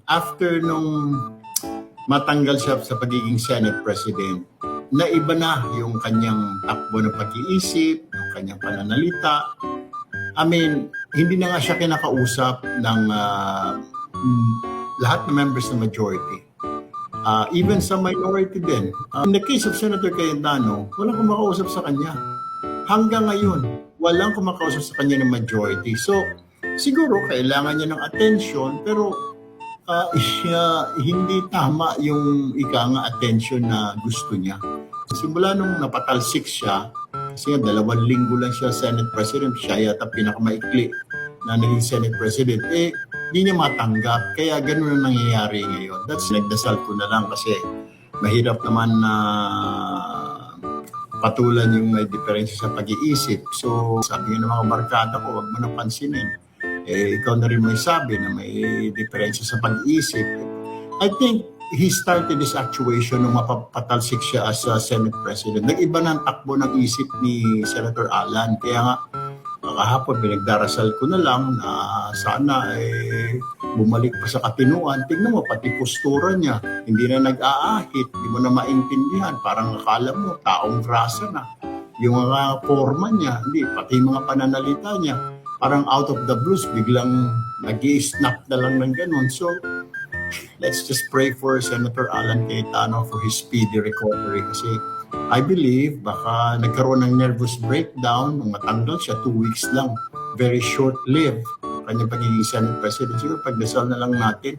after nung matanggal siya sa pagiging Senate President, naiba na yung kanyang takbo ng pag-iisip, yung kanyang pananalita. I mean, hindi na nga siya kinakausap ng lahat ng members ng majority. Even sa minority din. In the case of Senator Cayetano, walang kumakausap sa kanya. Hanggang ngayon, walang kumakausap sa kanya ng majority. So, siguro kailangan niya ng attention, pero hindi tama yung attention na gusto niya. Simula nung napatalsik siya, kasi 2 linggo lang siya Senate President, siya yata pinakamaikli na naging Senate President, hindi niya matanggap. Kaya ganun ang nangyayari ngayon. That's nagdasal ko na lang kasi mahirap naman na patulan yung may diferensya sa pag-iisip. So, sabi nga ng mga barkada ko, wag mo na pansinin. Ikaw na rin may sabi na may diferensya sa pag-iisip. I think he started this actuation nung mapapatalsik siya as a Senate President. Nag-iba na ang takbo ng isip ni Senator Alan. Kaya nga, kahapon pinagdarasal ko na lang na sana bumalik pa sa katinuan. Tingnan mo, pati postura niya, hindi na nag-aahit, hindi mo na maintindihan. Parang akala mo, taong grasa na. Yung mga forma niya, hindi, pati mga pananalita niya, parang out of the blues, biglang nag-i-snap na lang ng ganun. So, let's just pray for Senator Alan Cayetano for his speedy recovery. Kasi I believe baka nagkaroon ng nervous breakdown nung matanggal siya 2 weeks lang. Very short-lived kanyang pagiging Senate President. Siguro pagdasal na lang natin